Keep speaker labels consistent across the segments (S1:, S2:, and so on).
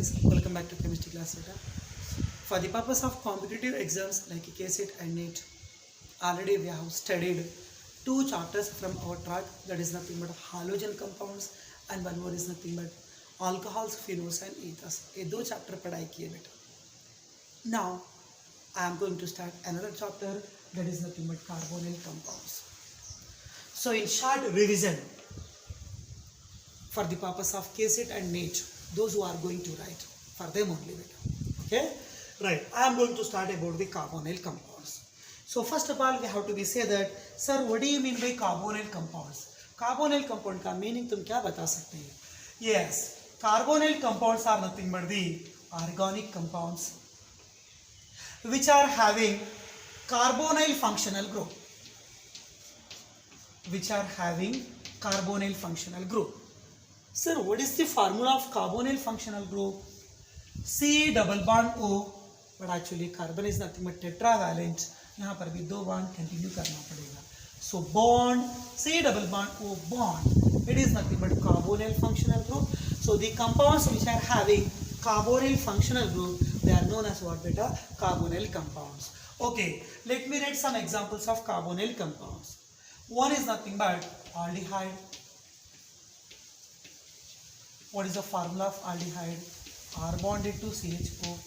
S1: friends, welcome back to chemistry class beta. For the purpose of competitive exams like KCET and NEET, already we have studied two chapters from our track, that is nothing but halogen compounds, and one more is nothing but alcohols, phenols and ethers. ये दो chapter पढ़ाई किए बेटा. Now I am going to start another chapter, that is nothing but carbonyl compounds. So in short revision, for the purpose of KCET and NEET, those who are going to write, for them only beta. Okay, right. I am going to start about the carbonyl compounds. So first of all, we have to be say that, sir, what do you mean by carbonyl compounds? Carbonyl compound का meaning तुम क्या बता सकते हैं? Yes, carbonyl compounds are nothing but the organic compounds which are having carbonyl functional group. Which are having carbonyl functional group. Sir, what is the formula of carbonyl functional group? C double bond O, but actually carbon is nothing but tetravalent. यहाँ पर भी दो bond continue करना पड़ेगा. So bond C double bond O bond. It is nothing but carbonyl functional group. So the compounds which are having carbonyl functional group, they are known as what beta? Carbonyl compounds. Okay, let me write some examples of carbonyl compounds. One is nothing but aldehyde. What is the formula of aldehyde? R bonded to CHO.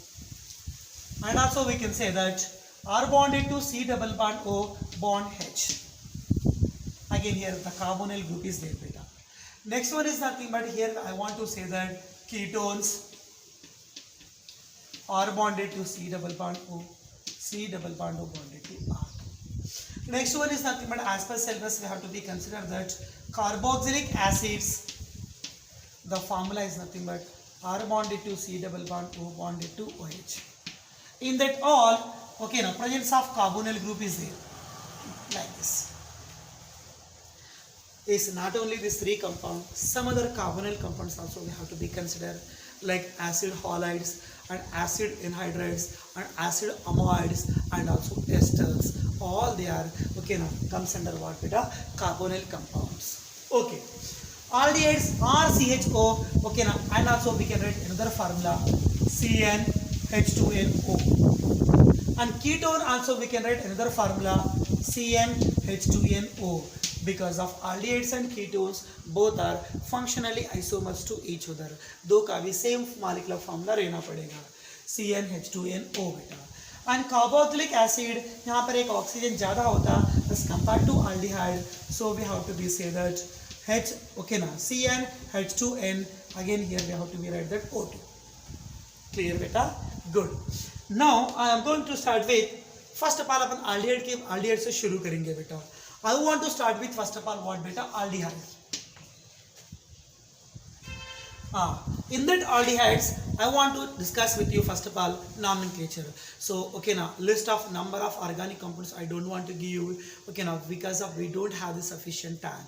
S1: And also we can say that R bonded to C double bond O bond H. Again here the carbonyl group is there beta. Next one is nothing but here I want to say that ketones. R bonded to C double bond O. C double bond O bonded to R. Next one is nothing but as per syllabus we have to be considered that carboxylic acids. The formula is nothing but R bonded to C double bond O bonded to OH. In that all, okay, now presence of carbonyl group is there, like this. It's not only these three compounds, some other carbonyl compounds also we have to be considered, like acid halides and acid anhydrides and acid amides and also esters. All they are, okay, now comes under what beta? Carbonyl compounds. Okay. Aldehydes RCHO, okay now, and also we can write another formula CnH2nO. And ketone also we can write another formula CnH2nO. Because of aldehydes and ketones, both are functionally isomers to each other. दो का भी same molecular formula रहना पड़ेगा CnH2nO बेटा. And carboxylic acid, यहाँ पर एक oxygen ज़्यादा होता as compared to aldehyde, so we have to be say that H, okay now, CnH2n, again here we have to be write that O2. Clear beta? Good. Now I am going to start with, first of all upon aldehyde के aldehyde से शुरू करेंगे बेटा. I want to start with first of all what beta? Aldehyde. In that aldehydes, I want to discuss with you first of all nomenclature. So okay now, list of number of organic compounds I don't want to give you, okay now, because of we don't have the sufficient time.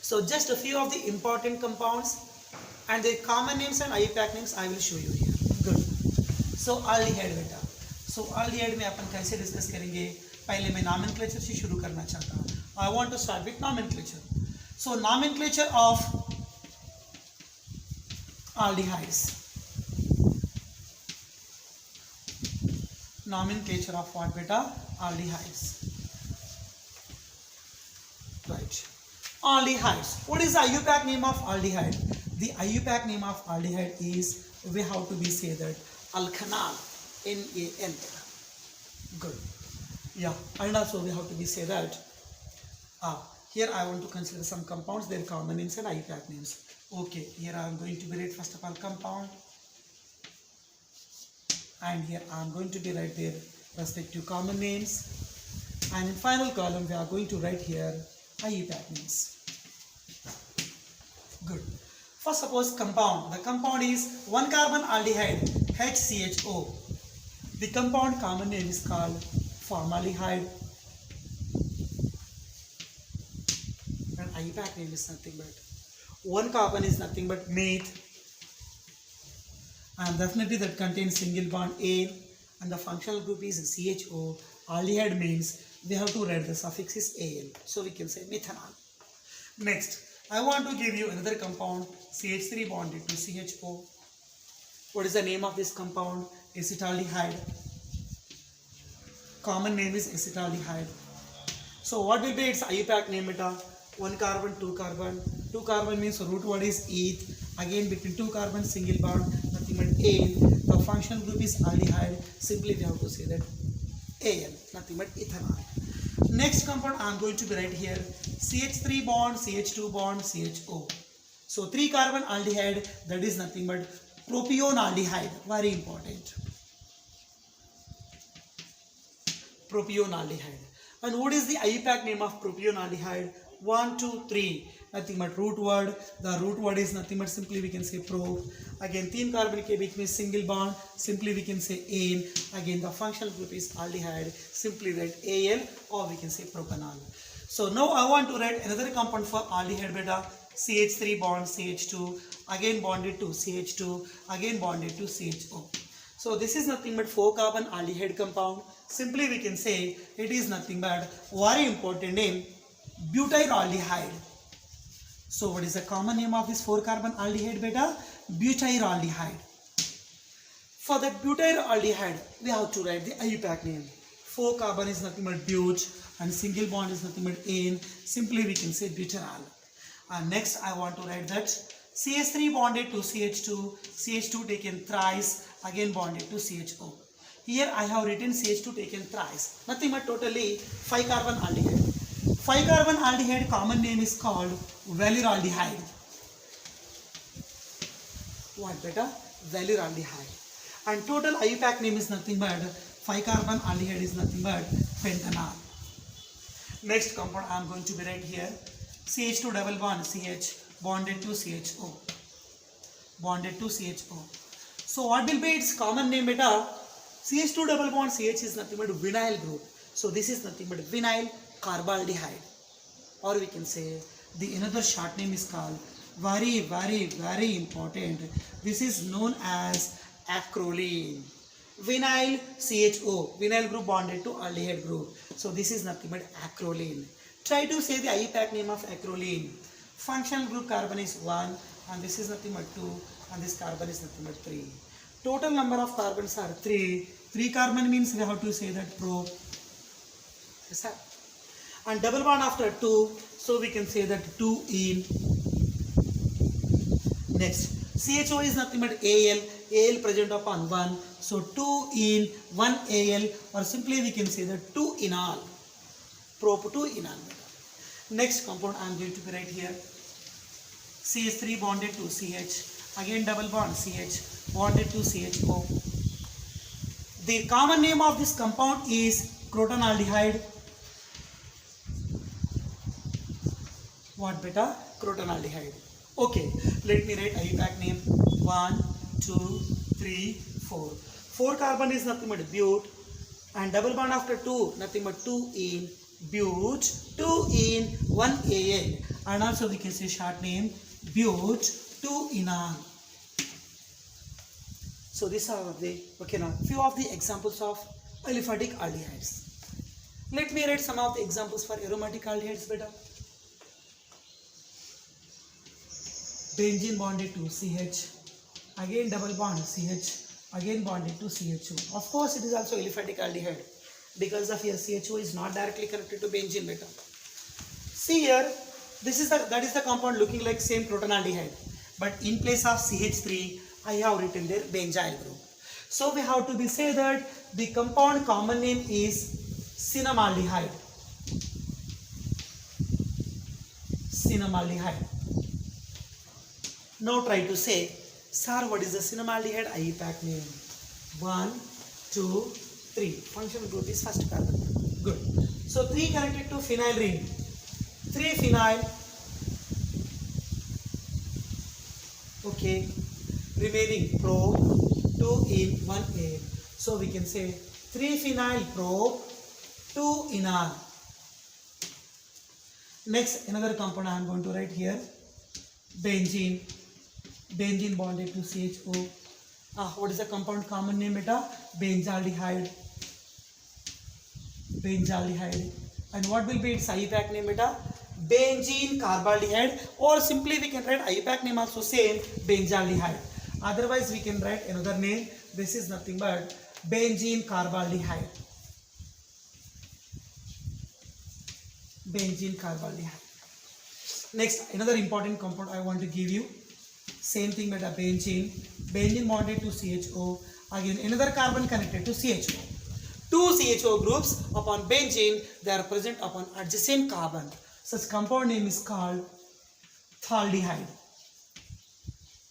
S1: So just a few of the important compounds and their common names and IUPAC names I will show you here. Good. So aldehyde beta. So aldehyde में अपन कैसे discuss करेंगे? पहले मैं nomenclature से शुरू करना चाहता हूँ. I want to start with nomenclature. So nomenclature of aldehydes. Nomenclature of what beta? Aldehydes. Right. Aldehydes. What is the IUPAC name of aldehyde? The IUPAC name of aldehyde is, we have to be say that alkanal, NaN. Good. Yeah. And also we have to be say that here I want to consider some compounds, their common names and IUPAC names. Okay, here I am going to be write first of all compound, and here I am going to be write their respective common names, and in final column we are going to write here IUPAC names. Good. First suppose compound. The compound is 1 carbon aldehyde HCHO. The compound common name is called formaldehyde. And IUPAC name is nothing but 1 carbon is nothing but meth, and definitely that contains single bond A, and the functional group is CHO. Aldehyde means we have to write the suffix is Al, so we can say methanol. Next, I want to give you another compound CH3 bonded to CHO. What is the name of this compound? Acetaldehyde. Common name is acetaldehyde. So what will be its IUPAC name beta? 1 carbon, 2 carbon. 2 carbon means root word is eth. Again between 2 carbon single bond, nothing but ane. The functional group is aldehyde. Simply we have to say that Al, nothing but ethanol. Next compound I am going to be right here. CH3 bond, CH2 bond, CHO. So 3 carbon aldehyde, that is nothing but propionaldehyde. Very important. Propionaldehyde. And what is the IUPAC name of propionaldehyde? 1, 2, 3. Nothing but root word. The root word is nothing but simply we can say pro. Again 3 carbon के बीच में single bond. Simply we can say ane. Again the functional group is aldehyde. Simply write Al or we can say propanol. So now I want to write another compound for aldehyde beta. CH3 bond CH2. Again bonded to CH2. Again bonded to CHO. So this is nothing but 4 carbon aldehyde compound. Simply we can say it is nothing but very important name butyraldehyde. So what is the common name of this 4 carbon aldehyde beta? Butyraldehyde. For that butyraldehyde we have to write the IUPAC name. 4 carbon is nothing but but and single bond is nothing but ane. Simply we can say butyral. And next I want to write that CH3 bonded to CH2, CH2 taken thrice, again bonded to CHO. Here I have written CH2 taken thrice, nothing but totally 5 carbon aldehyde. 5 carbon aldehyde common name is called valuraldehyde. What beta? Valuraldehyde. And total IUPAC name is nothing but 5 carbon aldehyde is nothing but pentanol. Next compound I am going to be right here. CH2 double bond CH bonded to CHO. Bonded to CHO. So what will be its common name beta? CH2 double bond CH is nothing but vinyl group. So this is nothing but vinyl carbaldehyde. Or we can say the another short name is called very important. This is known as acrolein. Vinyl CHO. Vinyl group bonded to aldehyde group. So this is nothing but acrolein. Try to say the IUPAC name of acrolein. Functional group carbon is 1 and this is nothing but 2 and this carbon is nothing but 3. Total number of carbons are 3. 3 carbon means we have to say that pro. Yes, sir. And double bond after 2, so we can say that 2 ene. Next, CHO is nothing but Al. Al present upon 1. So 2 ene, 1 Al, or simply we can say that 2 enol. Prop 2 enol. Next compound I am going to be right here. CH3 bonded to CH. Again double bond CH bonded to CHO. The common name of this compound is crotonaldehyde. What beta? Crotonaldehyde. Okay, let me write IUPAC name. 1, 2, 3, 4. 4 carbon is nothing but but and double bond after 2 nothing but 2 ene. But 2 ene 1 Al and also we can say short name but 2 enol. So these are the few of the examples of aliphatic aldehydes. Let me write some of the examples for aromatic aldehydes beta. Benzene bonded to CH, again double bond CH, again bonded to CHO. Of course it is also aliphatic aldehyde because of here CHO is not directly connected to benzene beta. See here, that is the compound looking like same crotonaldehyde, but in place of CH3 I have written there benzyl group. So we have to be say that the compound common name is cinnamaldehyde. Cinnamaldehyde. Now try to say, sir, what is the cinnamaldehyde IUPAC name? 1, 2, 3. Functional group is first carbon. Good. So 3 connected to phenyl ring. 3 phenyl. Okay. Remaining pro 2 ene 1 A. So we can say 3 phenyl pro 2 enol. Next, another compound I am going to write here. Benzene. Benzene bonded to CHO. What is the compound common name beta? Benzaldehyde. Benzaldehyde. And what will be its IUPAC name beta? Benzene carbaldehyde, or simply we can write IUPAC name also same, benzaldehyde. Otherwise, we can write another name. This is nothing but benzene carbaldehyde. Benzene carbaldehyde. Next, another important compound I want to give you. Same thing with a benzene. Benzene bonded to CHO. Again, another carbon connected to CHO. Two CHO groups upon benzene, they are present upon adjacent carbon. Such compound name is called phthaldehyde.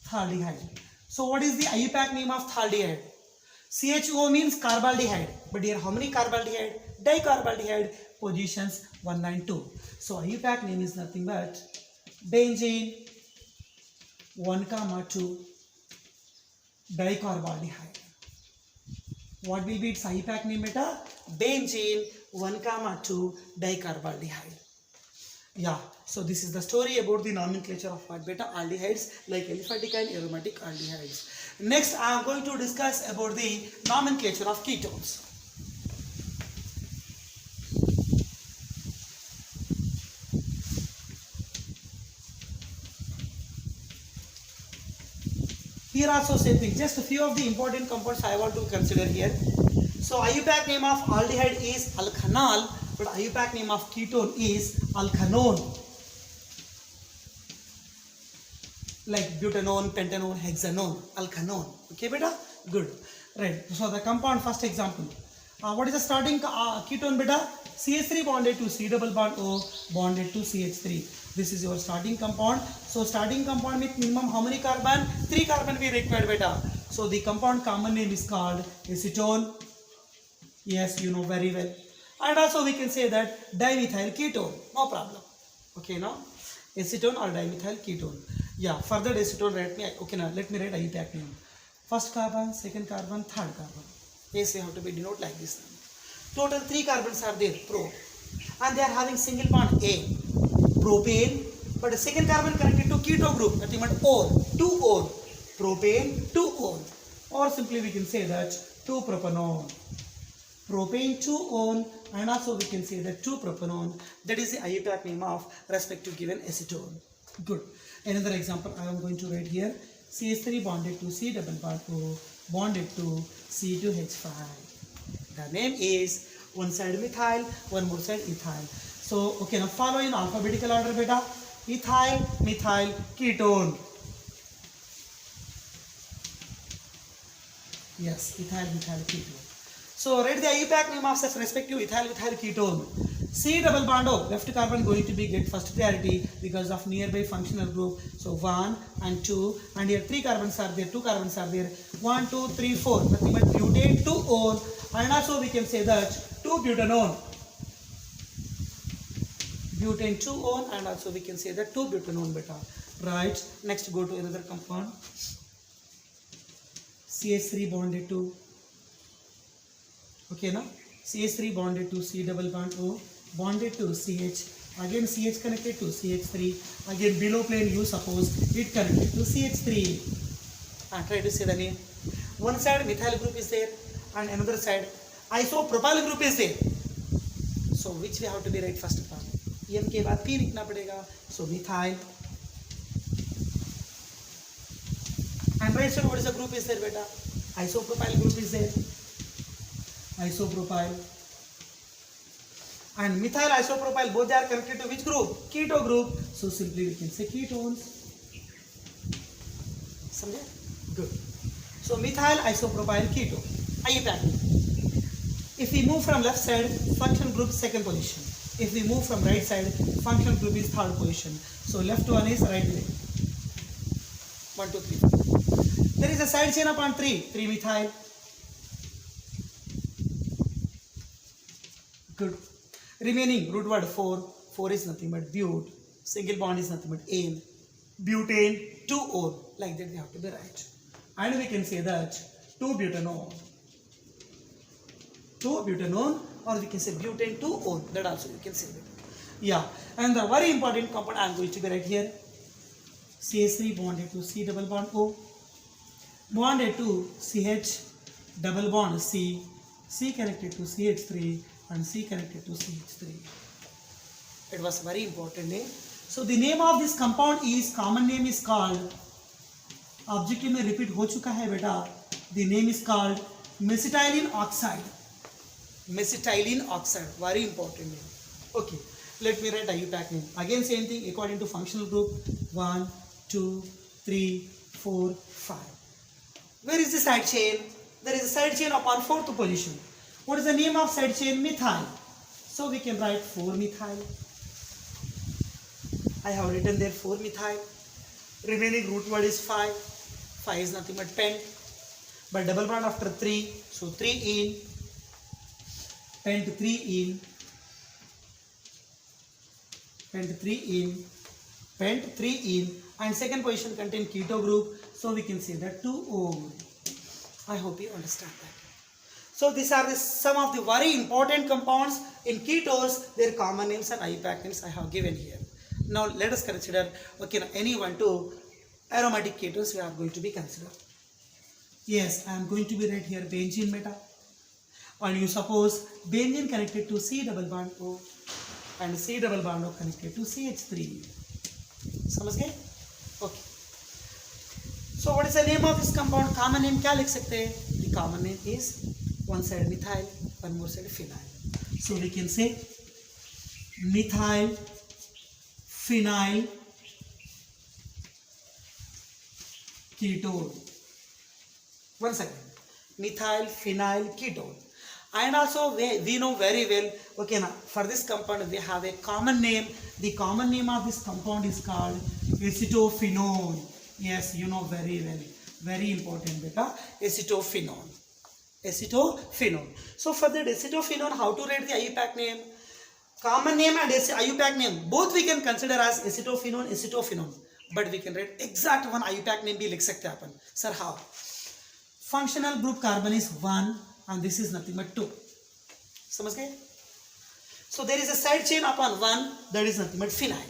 S1: Phthaldehyde. So what is the IUPAC name of phthaldehyde? CHO means carbaldehyde. But here how many carbaldehyde? Dicarbaldehyde. Positions 1 and 2. So IUPAC name is nothing but benzene 1,2 dicarbaldehyde. What will be its IUPAC name beta? Benzene 1,2 dicarbaldehyde. Yeah, so this is the story about the nomenclature of what beta aldehydes like aliphatic and aromatic aldehydes. Next, I am going to discuss about the nomenclature of ketones. Here also same thing, just a few of the important compounds I want to consider here. So IUPAC name of aldehyde is alkanal, but IUPAC name of ketone is alkanone. Like butanone, pentanone, hexanone, alkanone. Okay, beta? Good. Right. So the compound, first example. What is the starting ketone, beta? CH3 bonded to C double bond O bonded to CH3. This is your starting compound. So starting compound with minimum how many carbon? 3 carbon we required, beta. So the compound common name is called acetone. Yes, you know very well. And also we can say that dimethyl ketone. No problem. Okay, now acetone or dimethyl ketone. Yeah, further acetone write me. Okay, now let me write IUPAC name. First carbon, second carbon, third carbon. Yes, you have to be denoted like this. Total 3 carbons are there, pro, and they are having single bond A, propane, but the second carbon connected to keto group, that means O, 2O, propane, 2O, or simply we can say that 2-propanone, propane 2-one, and also we can say that 2-propanone. That is the IUPAC name of respective given acetone. Good. Another example I am going to write here. CH3 bonded to C double bond O bonded to C2H5. The name is one side methyl, one more side ethyl. So, okay, now follow in alphabetical order, beta. Ethyl, methyl, ketone. Yes, ethyl, methyl, ketone. So, write the IUPAC name of such respective ethyl, methyl, ketone. C double bond O, left carbon going to be get first priority because of nearby functional group. So 1 and 2, and here 3 carbons are there, 2 carbons are there. 1, 2, 3, 4. Nothing but butane 2-one, and also we can say that 2-butanone. Butane 2-one, and also we can say that 2-butanone beta. Right. Next, go to another compound. CH3 bonded to. Okay, now CH3 bonded to C double bond O. Bonded to CH, again CH connected to CH3, again below plane you suppose it connected to CH3. Try to say the name. One side methyl group is there and another side isopropyl group is there. So which we have to be right first of all? EN के बाद P लिखना पड़ेगा. So methyl. And right side what is the group is there beta? Isopropyl group is there. Isopropyl. And methyl isopropyl, both they are connected to which group? Keto group. So simply we can say ketones. Samjhe? Good. So methyl isopropyl keto. IUPAC. If we move from left side, function group second position. If we move from right side, function group is third position. So left one is right way. 1, 2, 3, 4. There is a side chain upon 3 methyl. Good. Remaining root word 4 is nothing but but, single bond is nothing but ane, butane 2-one, like that we have to be right. And we can say that 2-butanone, or we can say butane 2-one, that also you can say that. Yeah, and the very important compound I am going to be right here. CH3 bonded to C double bond O, bonded to CH double bond C, C connected to CH3, and C connected to CH3. It was very important name. So the name of this compound is, common name is called objective में repeat हो चुका है बेटा. The name is called mesitylene oxide. Mesitylene oxide, very important name. Okay, let me write IUPAC name. Again same thing according to functional group. 1 2 3 4 5. Where is the side chain? There is a side chain upon 4th position. What is the name of side chain? Methyl. So we can write 4-methyl. I have written there 4-methyl. Remaining root word is 5. 5 is nothing but pent. But double bond after 3. So 3 in. Pent 3 in. Pent 3 in. Pent 3 in. And second position contain keto group. So we can say that 2O. I hope you understand that. So these are some of the very important compounds in ketones. Their common names and IUPAC names I have given here. Now let us consider, okay, any one to aromatic ketones we are going to be considered. Yes, I am going to be write here benzene beta. And you suppose benzene connected to C double bond O and C double bond O connected to CH3. समझ गए? Okay. So what is the name of this compound? Common name क्या लिख सकते हैं? The common name is one side methyl, one more side phenyl. So we can say methyl phenyl ketone. One second. Methyl phenyl ketone. And also we know very well, okay, now for this compound we have a common name. The common name of this compound is called acetophenone. Yes, you know very well. Very important beta. Acetophenone. Acetophenone. So for the acetophenone, how to write the IUPAC name? Common name and IUPAC name, both we can consider as acetophenone. But we can write exact one IUPAC name भी लिख सकते हैं अपन. Sir, how? Functional group carbon is 1 and this is nothing but 2. समझ गए? So there is a side chain upon 1, that is nothing but phenyl.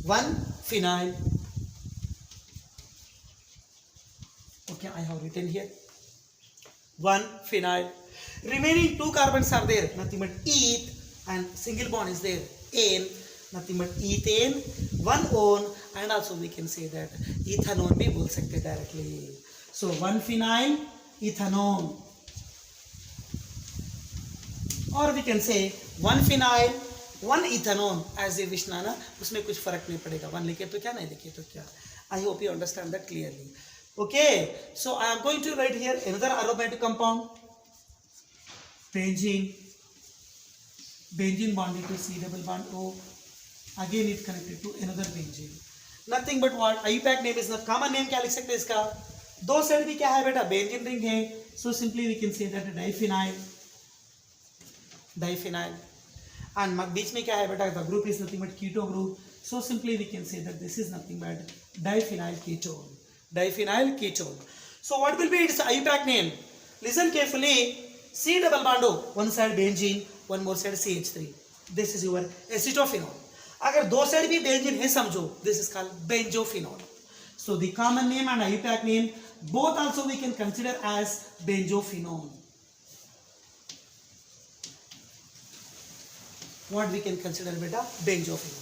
S1: 1 phenyl. Okay, I have written here 1 phenyl. Remaining 2 carbons are there, nothing but eth, and single bond is there, ane, nothing but ethane, 1 one, and also we can say that ethanone भी बोल सकते हैं directly. So 1 phenyl ethanone, or we can say 1 phenyl 1 ethanone, as a wish ना, उसमें कुछ फर्क नहीं पड़ेगा. 1 लिखे तो क्या, नहीं लिखे तो क्या. I hope you understand that clearly. Okay, so I am going to write here another aromatic compound, benzene. Benzene bonded to C double bond O. Again it connected to another benzene. Nothing but what? IUPAC name is not. Common name क्या लिख सकते हैं इसका? दो side भी क्या है बेटा? बेंजीन रिंग है. So simply we can say that diphenyl. Diphenyl. And बीच में क्या है बेटा? The group is nothing but keto group. So simply we can say that this is nothing but diphenyl ketone. Diphenyl ketone. So what will be its IUPAC name? Listen carefully. C double bond O. One side benzene, one more side CH3. This is your acetophenone. अगर दो side भी benzene है समझो, this is called benzophenone. So the common name and IUPAC name both also we can consider as benzophenone. What we can consider beta? Benzophenone.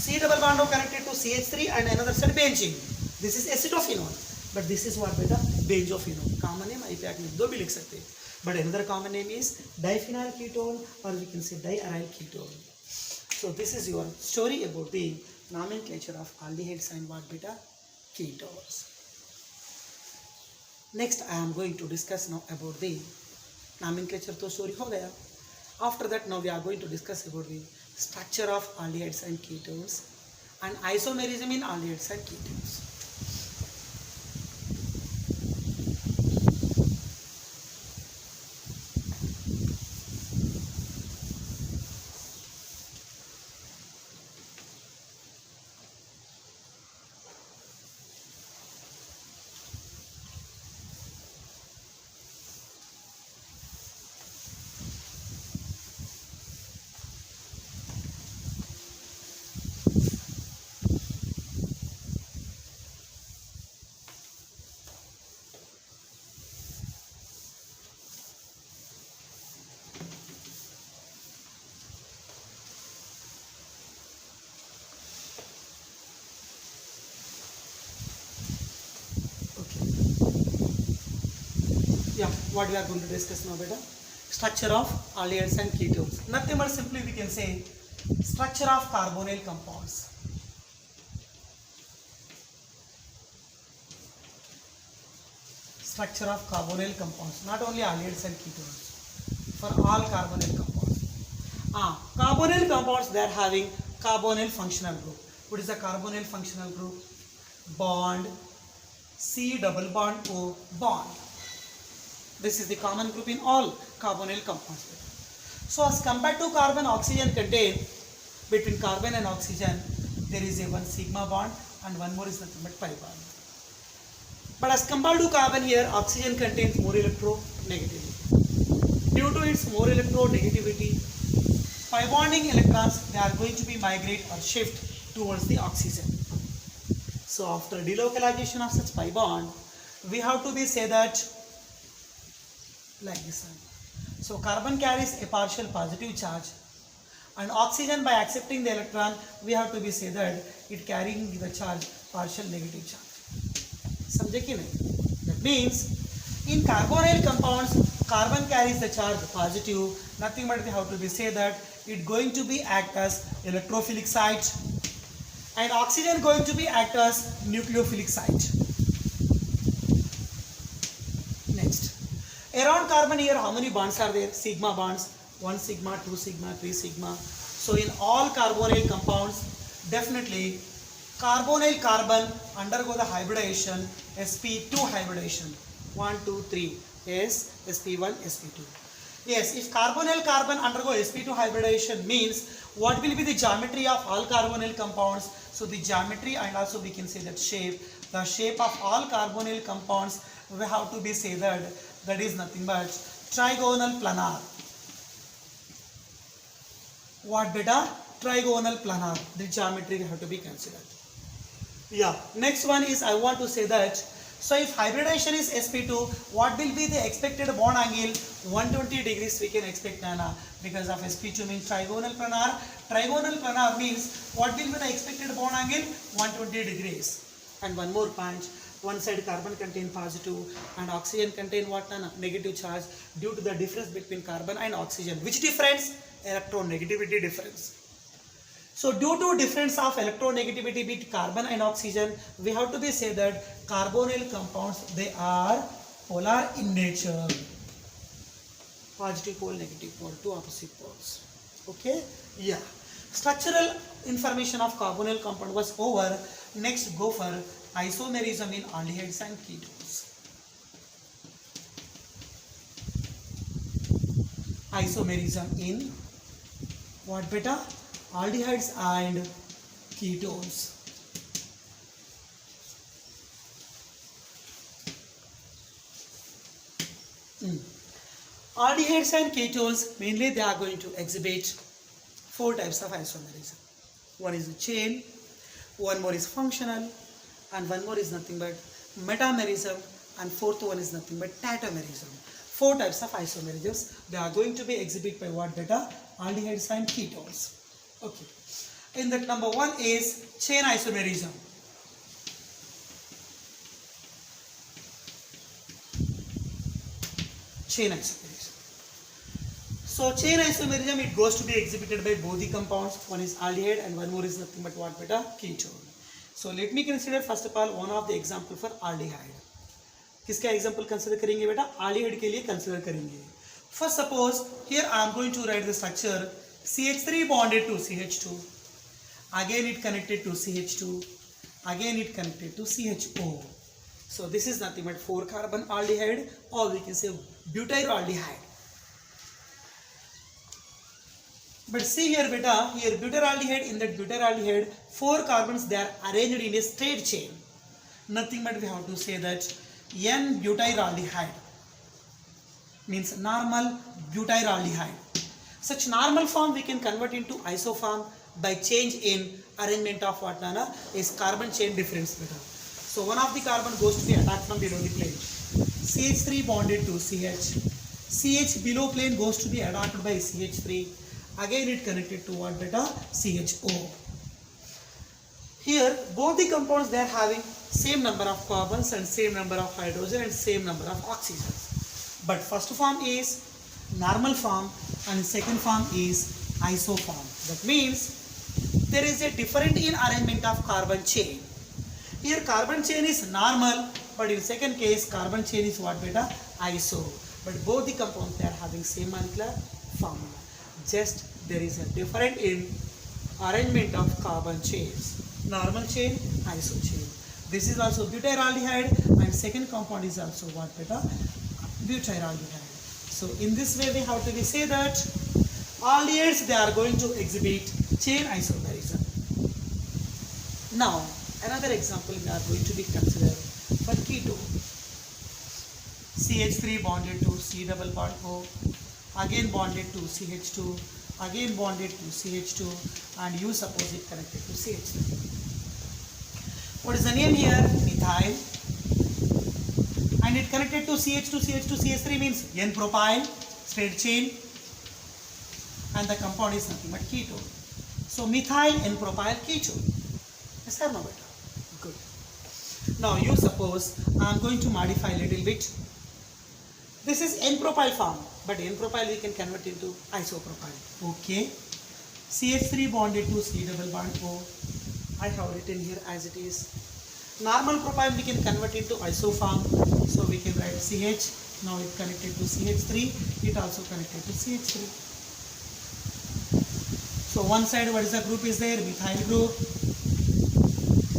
S1: C double bond O connected to CH3 and another side benzene. This is acetophenone. But this is what beta? Benzophenone. Common name IUPAC name दो भी लिख सकते हैं. But another common name is diphenyl ketone, or we can say diaryl ketone. So this is your story about the nomenclature of aldehydes and what beta? Ketones. Next I am going to discuss now about the nomenclature तो story हो गया. After that now we are going to discuss about the structure of aldehydes and ketones and isomerism in aldehydes and ketones. what we are going to discuss now, beta? Structure of aldehydes and ketones. Nothing but simply we can say structure of carbonyl compounds. Structure of carbonyl compounds, not only aldehydes and ketones, for all carbonyl compounds. Carbonyl compounds, they are having carbonyl functional group. What is the carbonyl functional group? Bond, C double bond O bond. This is the common group in all carbonyl compounds. So as compared to carbon, oxygen contain, between carbon and oxygen, there is a one sigma bond and one more is nothing but pi bond. But as compared to carbon here, oxygen contains more electronegativity. Due to its more electronegativity, pi bonding electrons, they are going to be migrate or shift towards the oxygen. So after delocalization of such pi bond, we have to be say that like this one. So carbon carries a partial positive charge and oxygen, by accepting the electron, we have to be say that it carrying the charge partial negative charge. समझे कि नहीं? That means in carbonyl compounds, carbon carries the charge positive. Nothing but we have to be say that it going to be act as electrophilic site, and oxygen going to be act as nucleophilic site. Next, around carbon here, how many bonds are there? Sigma bonds. 1 sigma, 2 sigma, 3 sigma. So in all carbonyl compounds, definitely carbonyl carbon undergo the hybridization, sp2 hybridization. 1, 2, 3. Yes, sp1, sp2. Yes, if carbonyl carbon undergo sp2 hybridization, means what will be the geometry of all carbonyl compounds? So the geometry, and also we can say that shape. The shape of all carbonyl compounds, we have to be say that is nothing but trigonal planar. What beta? Trigonal planar. The geometry we have to be considered. Yeah. Next one is I want to say that. So if hybridization is sp2, what will be the expected bond angle? 120 degrees we can expect, Nana, because of sp2 means trigonal planar. Trigonal planar means what will be the expected bond angle? 120 degrees. And one more point. One side carbon contain positive and oxygen contain what, Nana? Negative charge, due to the difference between carbon and oxygen. Which difference? Electronegativity difference. So due to difference of electronegativity between carbon and oxygen, we have to be say that carbonyl compounds, they are polar in nature. Positive pole, negative pole, two opposite poles. Okay? Yeah. Structural information of carbonyl compound was over. Next, go for isomerism in aldehydes and ketones. Isomerism in what beta? Aldehydes and ketones. Aldehydes and ketones, mainly they are going to exhibit 4 types of isomerism. One is a chain, one more is functional, and one more is nothing but metamerism, and fourth one is nothing but tautomerism. 4 types of isomerisms, they are going to be exhibited by what beta? Aldehydes and ketones. Okay. In that, number 1 is chain isomerism. Chain isomerism. So chain isomerism, it goes to be exhibited by both the compounds. One is aldehyde and one more is nothing but what beta? Ketone. So let me consider first of all one of the example for aldehyde. किसका example consider करेंगे बेटा? Aldehyde के लिए consider करेंगे. First suppose here I am going to write the structure. CH3 bonded to CH2, again it connected to CH2, again it connected to CHO. So this is nothing but 4 carbon aldehyde, or we can say butyraldehyde. But see here beta, here butyraldehyde, in that butyraldehyde 4 carbons, they are arranged in a straight chain. Nothing but we have to say that N-butyraldehyde means normal butyraldehyde. Such normal form we can convert into isoform by change in arrangement of what, Nana, is carbon chain difference beta. So one of the carbon goes to be attacked from below the plane. CH3 bonded to CH. CH below plane goes to be attacked by CH3. Again it connected to what beta? CHO. Here both the compounds, they are having same number of carbons and same number of hydrogen and same number of oxygens. But first form is normal form and second form is isoform. That means there is a difference in arrangement of carbon chain. Here carbon chain is normal, but in second case carbon chain is what beta? Iso. But both the compounds they are having same molecular formula. Just there is a difference in arrangement of carbon chains. Normal chain, iso chain. This is also butyraldehyde and second compound is also what beta? Butyraldehyde. So in this way we have to say that aldehydes they are going to exhibit chain isomerism. Now another example we are going to be considered for ketone. CH3 bonded to C double bond O, again bonded to CH2, again bonded to CH2 and you suppose it connected to CH3. What is the name here? Methyl. And it connected to CH2, CH2, CH3 means N-propyl, straight chain. And the compound is nothing but ketone. So methyl N-propyl ketone. Yes or no better? Good. Now you suppose I am going to modify a little bit. This is N-propyl form, but N-propyl we can convert into isopropyl. Okay. CH3 bonded to C double bond O. I have written here as it is. Normal propyl we can convert into isoform. So we can write CH. Now it connected to CH3. It also connected to CH3. So one side what is the group is there? Methyl group.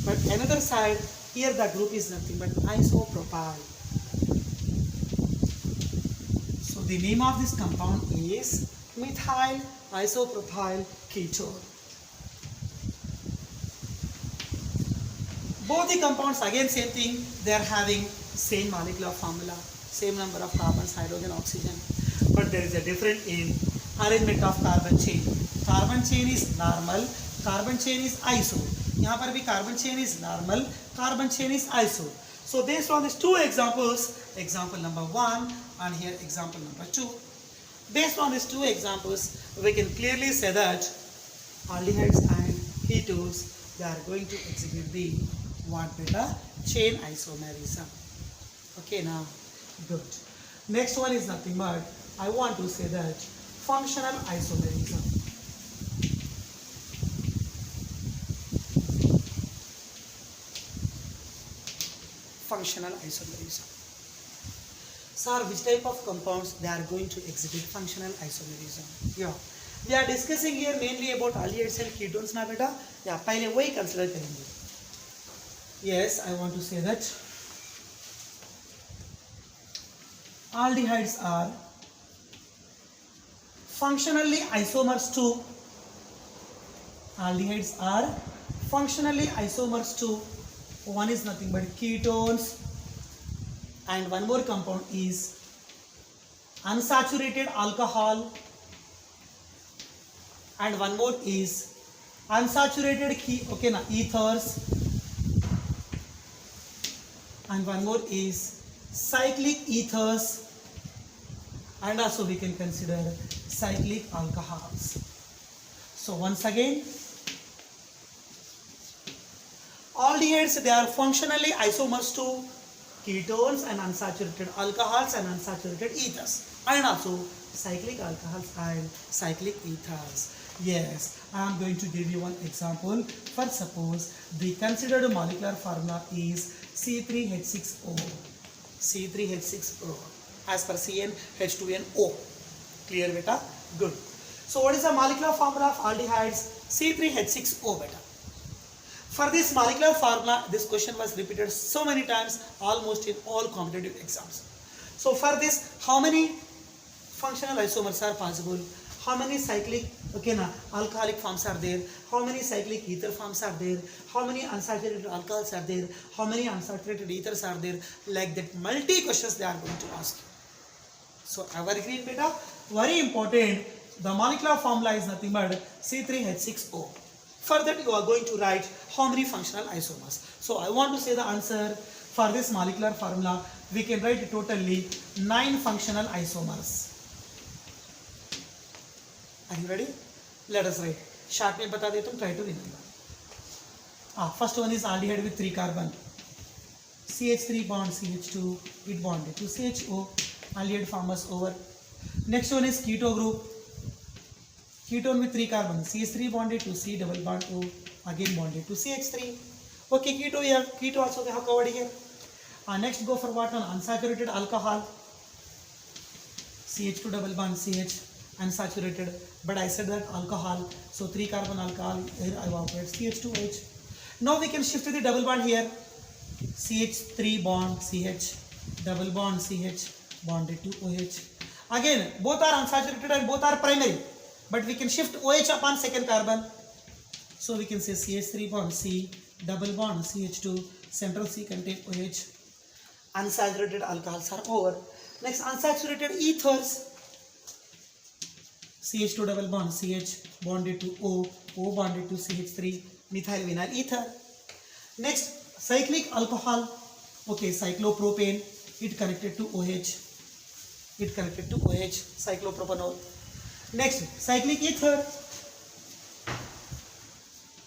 S1: But another side here the group is nothing but isopropyl. So the name of this compound is methyl isopropyl ketone. Both the compounds again same thing, they are having same molecular formula, same number of carbons, hydrogen, oxygen, but there is a difference in arrangement of carbon chain. Carbon chain is normal, carbon chain is iso. यहाँ पर भी carbon chain is normal, carbon chain is iso. So based on these two examples, example number 1 and here example number 2, based on these two examples, we can clearly say that aldehydes and ketones they are going to exhibit the what beta? Chain isomerism. Okay, now good. Next one is nothing but I want to say that functional isomerism. Functional isomerism. Sir, which type of compounds they are going to exhibit functional isomerism? Yeah. We are discussing here mainly about aldehydes and ketones ना बेटा या पहले वही consider करेंगे. Yes, I want to say that aldehydes are functionally isomers to one is nothing but ketones and one more compound is unsaturated alcohol and one more is unsaturated ethers and one more is cyclic ethers and also we can consider cyclic alcohols. So once again, aldehydes they are functionally isomers to ketones and unsaturated alcohols and unsaturated ethers and also cyclic alcohols and cyclic ethers. Yes, I am going to give you one example. For suppose the considered molecular formula is C3H6O. C3H6O as per CnH2nO. Clear beta? Good. So what is the molecular formula of aldehydes? C3H6O beta. For this molecular formula, this question was repeated so many times almost in all competitive exams. So for this, how many functional isomers are possible? How many cyclic alcoholic forms are there? How many cyclic ether forms are there? How many unsaturated alcohols are there? How many unsaturated ethers are there? Like that multi questions they are going to ask you. So evergreen beta, very important. The molecular formula is nothing but C3H6O. For that you are going to write how many functional isomers. So I want to say the answer for this molecular formula. We can write totally 9 functional isomers. Are you ready? Let us write. Short में बता देता हूँ. Try to remember. First one is aldehyde with 3 carbon. CH3 bond CH2. It bonded to CHO. aldehyde formers over. Next one is keto group. Ketone with 3 carbons, CH3 bonded to C double bond O, again bonded to CH3. Okay, keto here, keto also we have covered here. Next go for what? An unsaturated alcohol, CH2 double bond CH, unsaturated, but I said that alcohol, so 3 carbon alcohol, here evaporates CH2H. Now we can shift to the double bond here, CH3 bond CH, double bond CH, bonded to OH. Again, both are unsaturated and both are primary, but we can shift OH upon second carbon. So we can say CH3 bond C, double bond CH2, central C contain OH. Unsaturated alcohols are over. Next, unsaturated ethers, CH2 double bond CH, bonded to O, O bonded to CH3, methyl vinyl ether. Next, cyclic alcohol, okay, cyclopropane, it connected to OH, cyclopropanol. Next, cyclic ether,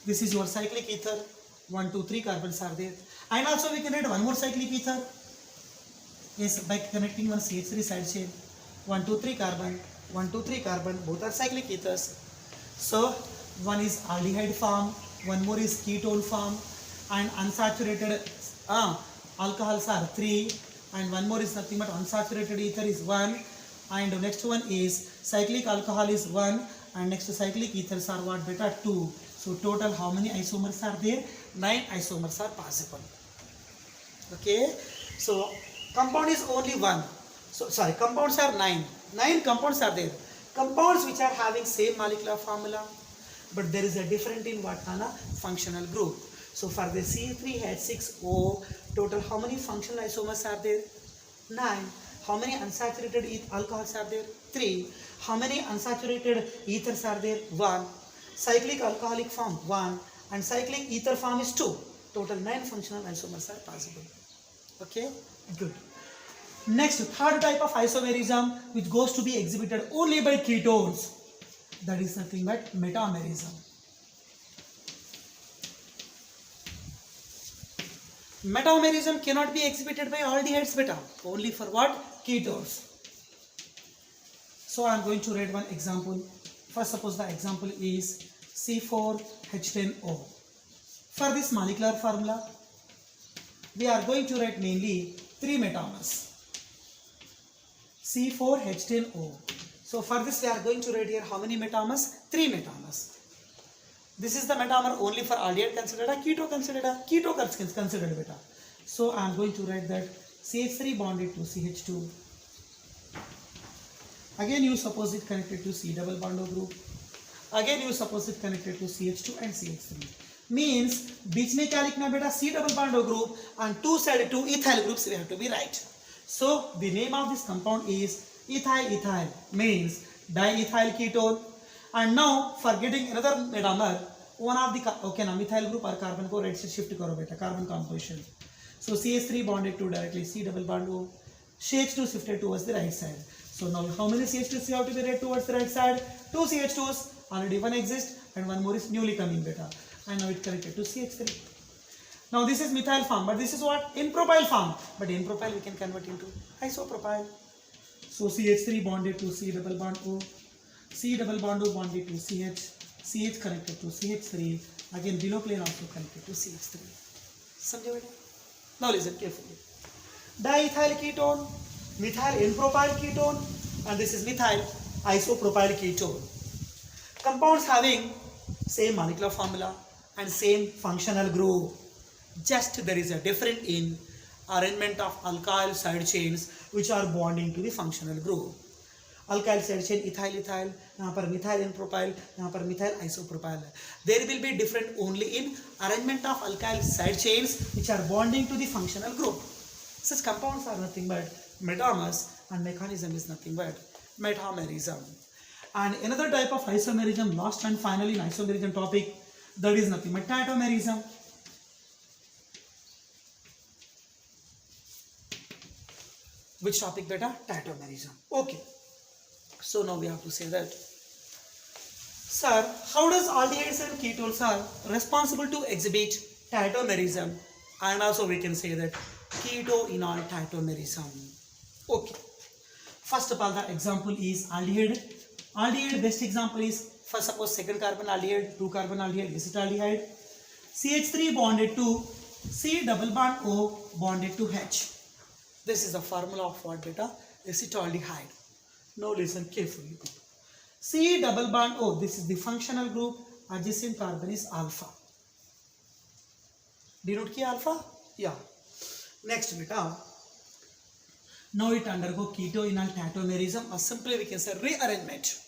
S1: this is your cyclic ether, 1, 2, 3 carbons are there. And also we can add one more cyclic ether, yes, by connecting one CH3 side chain, 1, 2, 3 carbon, 1, 2, 3 carbon, both are cyclic ethers. So one is aldehyde form, one more is ketone form, and unsaturated alcohols are 3, and one more is nothing but unsaturated ether is 1, and next one is cyclic alcohol is 1, and next cyclic ethers are what? Beta 2. So total how many isomers are there? 9 isomers are possible. Okay, so compound is only 1. So sorry, compounds are 9. 9 compounds are there. Compounds which are having same molecular formula, but there is a different in what kind of functional group. So for the C3H6O, total how many functional isomers are there? 9. How many unsaturated alcohols are there? 3. How many unsaturated ethers are there? 1. Cyclic alcoholic form 1, and cyclic ether form is 2. Total 9 functional isomers are possible. Okay, good. Next, third type of isomerism which goes to be exhibited only by ketones, that is nothing but metamerism. Metamerism cannot be exhibited by aldehydes beta, only for what? Ketones. So I am going to read one example. First, suppose the example is C4H10O. For this molecular formula, we are going to write mainly 3 metamers. C4H10O. So for this we are going to write here how many metamers? 3 metamers. This is the metamer only for aldehyde considered a, keto considered a, keto considered beta. So I am going to write that CH3 bonded to CH2. Again you suppose it connected to C double bond O group. Again you suppose it connected to CH2 and CH3. Means बीच में क्या लिखना बेटा? C double bond O group, and two sided two ethyl groups we have to be right. So the name of this compound is ethyl, means diethyl ketone. And now for getting another metamer, one of the okay now methyl group or carbon को right से shift करो बेटा, carbon composition. So CH3 bonded to directly C double bond O, CH2 shifted towards the right side. So now how many CH2s have to be read towards the right side? 2 CH2s, already one exists and one more is newly coming beta. And now it connected to CH3. Now this is methyl form, but this is what? N-propyl form. But N-propyl we can convert into isopropyl. So CH3 bonded to C double bond O, C double bond O bonded to CH, CH connected to CH3, again below plane also connected to CH3. समझे बेटा? Now listen carefully. Diethyl ketone, methyl N-propyl ketone, and this is methyl isopropyl ketone. Compounds having same molecular formula and same functional group. Just there is a difference in arrangement of alkyl side chains which are bonding to the functional group. Alkyl side chain ethyl, यहाँ पर methyl N-propyl, यहाँ पर methyl isopropyl. There will be different only in arrangement of alkyl side chains which are bonding to the functional group. Such compounds are nothing but metamers, and mechanism is nothing but metamerism. And another type of isomerism, last and finally in isomerism topic, that is nothing but tautomerism. Which topic beta? Tautomerism. Okay. So now we have to say that, sir, how does aldehydes and ketones are responsible to exhibit tautomerism? And also we can say that keto-enol tautomerism. Okay. First of all, the example is aldehyde. Aldehyde best example is, first suppose second carbon aldehyde, 2 carbon aldehyde, acetaldehyde. CH3 bonded to C double bond O bonded to H. This is the formula of what beta? Acetaldehyde. Now listen carefully. C double bond O, this is the functional group, adjacent carbon is alpha. Denote kiya alpha? Yeah. Next beta. Now it undergo keto-enol tautomerism, or simply we can say rearrangement.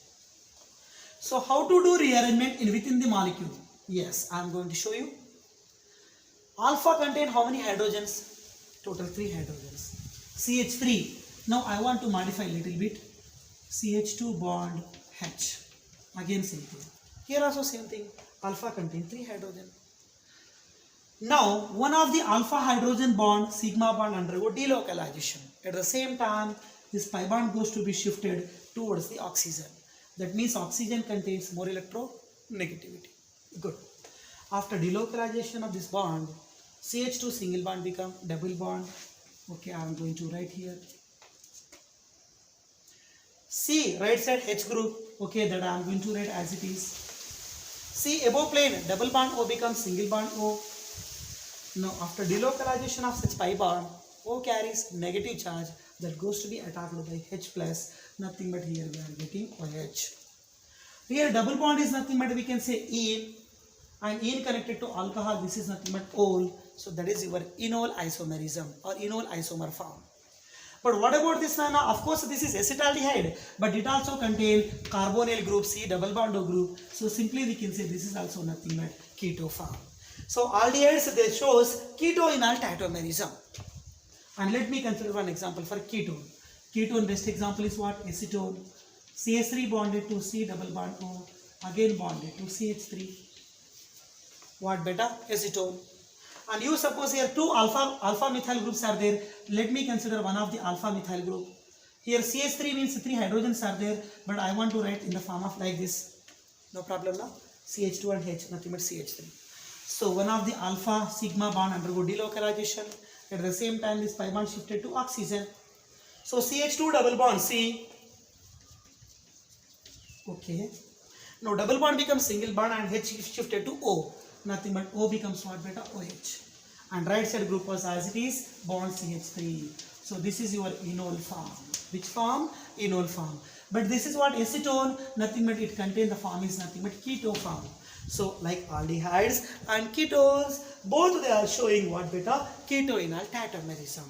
S1: So how to do rearrangement within the molecule? Yes, I am going to show you. Alpha contain how many hydrogens? Total 3 hydrogens. CH3. Now I want to modify a little bit. CH2 bond H. Again same thing. Here also same thing. Alpha contain 3 hydrogen. Now one of the alpha hydrogen bond, sigma bond undergo delocalization. At the same time, this pi bond goes to be shifted towards the oxygen. That means oxygen contains more electronegativity. Good. After delocalization of this bond, CH2 single bond become double bond. Okay, I am going to write here. C, right side H group. Okay, that I am going to write as it is. C, above plane, double bond O becomes single bond O. Now, after delocalization of such pi bond, O carries negative charge that goes to be attacked by H plus. Nothing but here we are getting OH. Here double bond is nothing but we can say ene, and ene connected to alcohol, this is nothing but ol. So that is your enol isomerism or enol isomer form. But what about this now? Of course this is acetaldehyde, but it also contains carbonyl group, C double bond O group. So simply we can say this is also nothing but keto form. So aldehydes, they shows keto-enol tautomerism. And let me consider one example for ketone. Ketone best example is what? Acetone. CH3 bonded to C double bond O, again bonded to CH3. What beta? Acetone. And you suppose here two alpha methyl groups are there. Let me consider one of the alpha methyl group. Here CH3 means 3 hydrogens are there, but I want to write in the form of like this. No problem now. CH2 and H, nothing but CH3. So one of the alpha sigma bond undergo delocalization. At the same time, this pi bond shifted to oxygen. So CH2 double bond C. Okay. Now double bond becomes single bond and H shifted to O. Nothing but O becomes what beta? OH. And right side group was as it is, bond CH3. So this is your enol form. Which form? Enol form. But this is what acetone, nothing but it contains the form is nothing but keto form. So like aldehydes and ketones, both they are showing what beta? Keto-enol tautomerism.